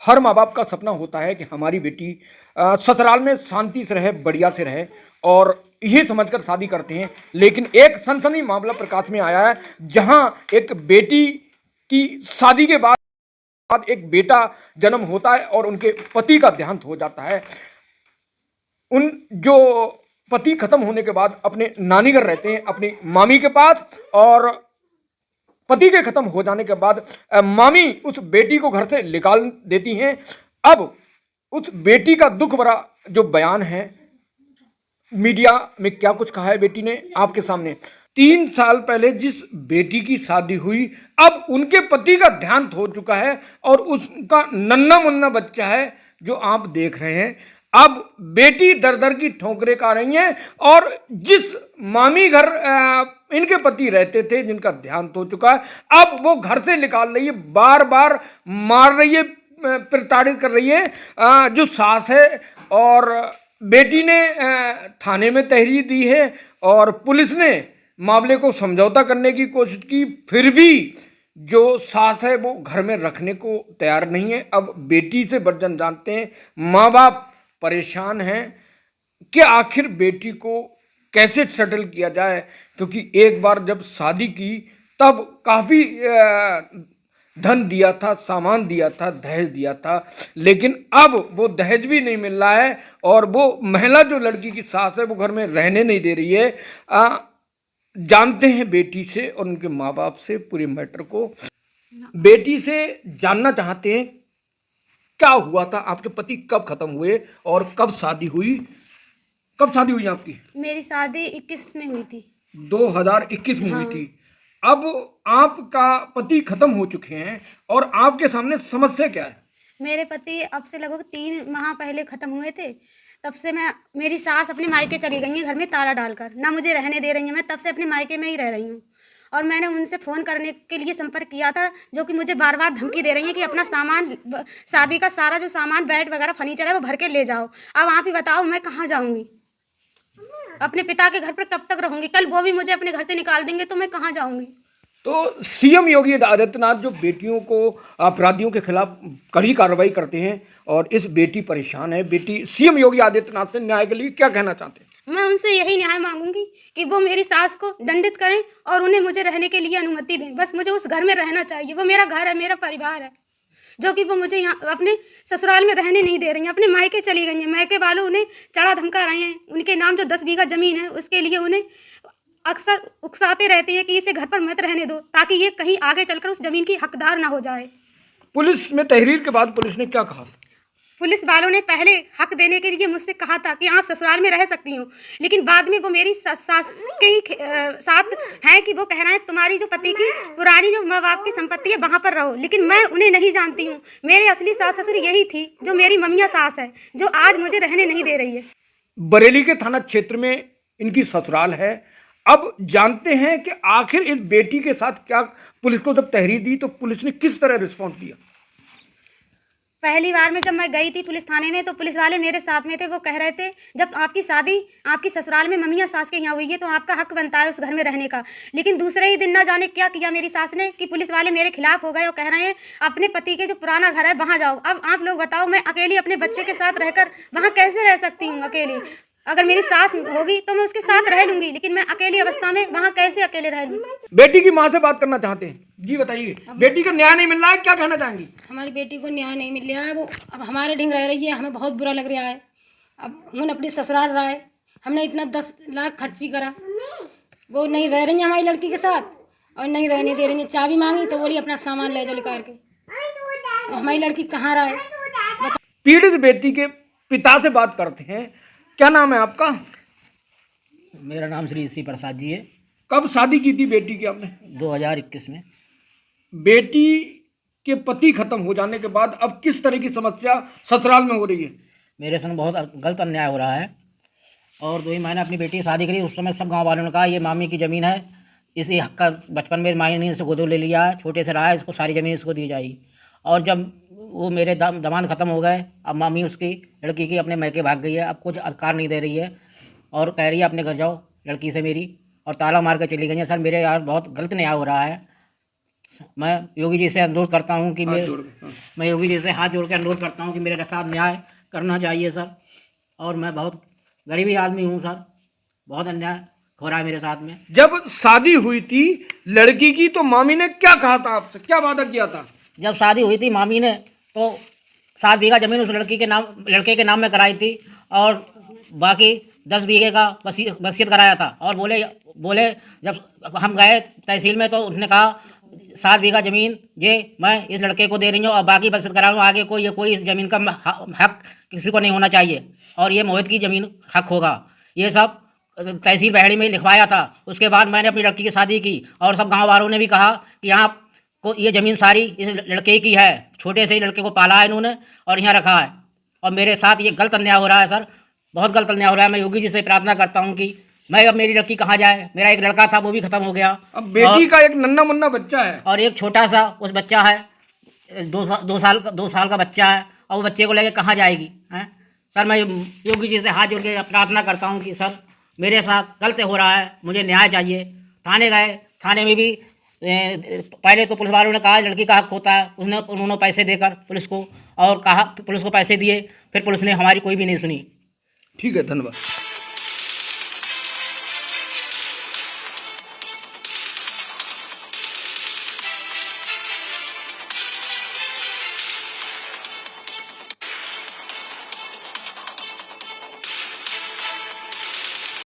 हर माँ बाप का सपना होता है कि हमारी बेटी ससुराल में शांति से रहे, बढ़िया से रहे और ये समझकर शादी करते हैं। लेकिन एक सनसनी मामला प्रकाश में आया है, जहां एक बेटी की शादी के बाद एक बेटा जन्म होता है और उनके पति का देहांत हो जाता है। उन जो पति खत्म होने के बाद अपने नानी घर रहते हैं, अपनी मामी के पास, और पति के खत्म हो जाने के बाद मामी उस बेटी को घर से निकाल देती हैं। अब उस बेटी का दुख भरा जो बयान है, मीडिया में क्या कुछ कहा है बेटी ने आपके सामने। 3 साल पहले जिस बेटी की शादी हुई, अब उनके पति का देहांत हो चुका है और उसका नन्ना मुन्ना बच्चा है जो आप देख रहे हैं। अब बेटी दर दर की ठोकरें खा रही हैं और जिस मामी घर इनके पति रहते थे, जिनका देहांत हो चुका है, अब वो घर से निकाल रही है, बार बार मार रही है, प्रताड़ित कर रही है जो सास है। और बेटी ने थाने में तहरीर दी है और पुलिस ने मामले को समझौता करने की कोशिश की, फिर भी जो सास है वो घर में रखने को तैयार नहीं है। अब बेटी से बर्जन जानते हैं, माँ बाप परेशान हैं कि आखिर बेटी को कैसे सेटल किया जाए, क्योंकि एक बार जब शादी की तब काफ़ी धन दिया था, सामान दिया था, दहेज दिया था, लेकिन अब वो दहेज भी नहीं मिल रहा है और वो महिला जो लड़की की सास है वो घर में रहने नहीं दे रही है। जानते हैं बेटी से और उनके माँ बाप से पूरे मैटर को। बेटी से जानना चाहते हैं क्या हुआ था, आपके पति कब खत्म हुए और कब शादी हुई। कब शादी हुई आपकी? मेरी शादी 21 में हुई थी। 2021 में हुई हाँ। थी। अब आपका पति खत्म हो चुके हैं और आपके सामने समस्या क्या है? मेरे पति अब से लगभग 3 माह पहले ख़त्म हुए थे। तब से मेरी सास अपने मायके चली गई है, घर में ताला डालकर, ना मुझे रहने दे रही हैं। मैं तब से अपने मायके में ही रह रही हूँ और मैंने उनसे फ़ोन करने के लिए संपर्क किया था, जो कि मुझे बार बार धमकी दे रही हैं कि अपना सामान, शादी का सारा जो सामान, बेड वगैरह, फर्नीचर है, वो भर के ले जाओ। अब आप ही बताओ मैं कहाँ जाऊँगी? अपने पिता के घर पर कब तक रहूँगी? कल वो भी मुझे अपने घर से निकाल देंगे तो मैं कहाँ जाऊँगी? तो सीएम योगी आदित्यनाथ जो बेटियों को, अपराधियों के खिलाफ कड़ी कार्रवाई करते हैं और इस बेटी परेशान है, बेटी सीएम योगी आदित्यनाथ से न्याय के लिए क्या कहना चाहते हैं? मैं उनसे यही न्याय मांगूंगी कि वो मेरी सास को दंडित करें और उन्हें मुझे रहने के लिए अनुमति दें। बस मुझे उस घर में रहना चाहिए। वो मेरा घर है, मेरा परिवार है, जो कि वो मुझे यहाँ अपने ससुराल में रहने नहीं दे रही हैं। अपने मायके चली गई हैं। मायके वालों उन्हें चढ़ा धमका रहे हैं। उनके नाम जो 10 बीघा ज़मीन है उसके लिए उन्हें अक्सर उकसाते रहते हैं कि इसे घर पर मत रहने दो, ताकि ये कहीं आगे चलकर उस ज़मीन की हकदार ना हो जाए। पुलिस में तहरीर के बाद पुलिस ने क्या कहा? पुलिस वालों ने पहले हक देने के लिए मुझसे कहा था कि आप ससुराल में रह सकती हो, लेकिन बाद में वो मेरी सास के ही साथ हैं कि वो कह रहे हैं तुम्हारी जो पति की पुरानी जो माँ बाप की संपत्ति है वहाँ पर रहो। लेकिन मैं उन्हें नहीं जानती हूँ। मेरे असली सास ससुर यही थी जो मेरी मम्मियाँ सास है, जो आज मुझे रहने नहीं दे रही है। बरेली के थाना क्षेत्र में इनकी ससुराल है। अब जानते हैं कि आखिर इस बेटी के साथ क्या, पुलिस को जब तहरीर दी तो पुलिस ने किस तरह रिस्पॉन्स दिया? पहली बार में जब मैं गई थी पुलिस थाने में, तो पुलिस वाले मेरे साथ में थे। वो कह रहे थे जब आपकी शादी आपकी ससुराल में मम्मियाँ सास के यहाँ हुई है तो आपका हक बनता है उस घर में रहने का। लेकिन दूसरे ही दिन ना जाने क्या किया मेरी सास ने कि पुलिस वाले मेरे खिलाफ हो गए और कह रहे हैं अपने पति के जो पुराना घर है वहाँ जाओ। अब आप लोग बताओ, मैं अकेली अपने बच्चे के साथ रहकर वहाँ कैसे रह सकती हूँ अकेली? अगर मेरी सास होगी तो मैं उसके साथ रह लूँगी, लेकिन मैं अकेली अवस्था में वहाँ कैसे अकेले रह लूँ? बेटी की माँ से बात करना चाहते हैं। जी बताइए, बेटी का न्याय नहीं मिल रहा है, क्या कहना चाहेंगी? हमारी बेटी को न्याय नहीं मिल रहा है। वो अब हमारे ढंग रह रही है, हमें बहुत बुरा लग रहा है। अब हमने अपनी ससुराल रहा है, हमने इतना 10 लाख खर्च भी करा, वो नहीं रह रही है हमारी लड़की के साथ और नहीं रहने दे रही है। चाबी मांगी तो बोली अपना सामान ले जाओ लेकर के। हमारी लड़की कहाँ रहा है? पीड़ित बेटी के पिता से बात करते हैं। क्या नाम है आपका? मेरा नाम श्री इसी प्रसाद जी है। कब शादी की थी बेटी की आपने? 2021 में। बेटी के पति खत्म हो जाने के बाद अब किस तरह की समस्या ससुराल में हो रही है? मेरे संग बहुत गलत अन्याय हो रहा है और 2 ही महीने अपनी बेटी की शादी करी। उस समय सब गांव वालों ने कहा ये मामी की ज़मीन है, इसी हक का बचपन में मामी ने इसे गोद ले लिया है, छोटे से रहा है, इसको सारी ज़मीन इसको दी जाएगी। और जब वो मेरे दामाद ख़त्म हो गए, अब मामी उसकी लड़की की अपने मैके भाग गई है। अब कुछ अधिकार नहीं दे रही है और कह रही है अपने घर जाओ लड़की से मेरी, और ताला मार कर चली गई है। सर मेरे यार बहुत गलत न्याय हो रहा है। मैं योगी जी से अनुरोध करता हूँ कि हाथ जोड़ के, हाँ। मैं योगी जी से हाथ जोड़ के अनुरोध करता हूँ कि मेरे साथ न्याय करना चाहिए सर। और मैं बहुत गरीबी आदमी हूँ सर, बहुत अन्याय हो रहा है मेरे साथ में। जब शादी हुई थी लड़की की तो मामी ने क्या कहा था आपसे, क्या वादा किया था? जब शादी हुई थी मामी ने तो 7 बीघा ज़मीन उस लड़के के नाम में कराई थी और बाकी 10 बीघे का वसीयत कराया था। और बोले जब हम गए तहसील में तो उसने कहा 7 बीघा ज़मीन ये मैं इस लड़के को दे रही हूँ और बाकी वसीयत करा रहा हूँ, आगे कोई इस ज़मीन का हक किसी को नहीं होना चाहिए और ये मोहित की ज़मीन हक होगा। ये सब तहसील बहेड़ी में लिखवाया था। उसके बाद मैंने अपनी लड़की की शादी की और सब गाँव वालों ने भी कहा कि यहाँ को ये ज़मीन सारी इस लड़के की है। छोटे से ही लड़के को पाला है इन्होंने और यहाँ रखा है और मेरे साथ ये गलत अन्याय हो रहा है सर, बहुत गलत अन्याय हो रहा है। मैं योगी जी से प्रार्थना करता हूँ कि मैं अब मेरी लड़की कहाँ जाए। मेरा एक लड़का था वो भी ख़त्म हो गया, अब बेटी का एक नन्ना मुन्ना बच्चा है और एक छोटा सा उस बच्चा है 2 साल का बच्चा है और वो बच्चे को लेके कहाँ जाएगी हैं। सर मैं योगी जी से हाथ जोड़ के प्रार्थना करता हूँ कि सर मेरे साथ गलत हो रहा है, मुझे न्याय चाहिए। थाने गए, थाने में भी पहले तो पुलिस वालों ने कहा लड़की का हक होता है, उन्होंने पैसे देकर पुलिस को और कहा, पुलिस को पैसे दिए, फिर पुलिस ने हमारी कोई भी नहीं सुनी। ठीक है, धन्यवाद।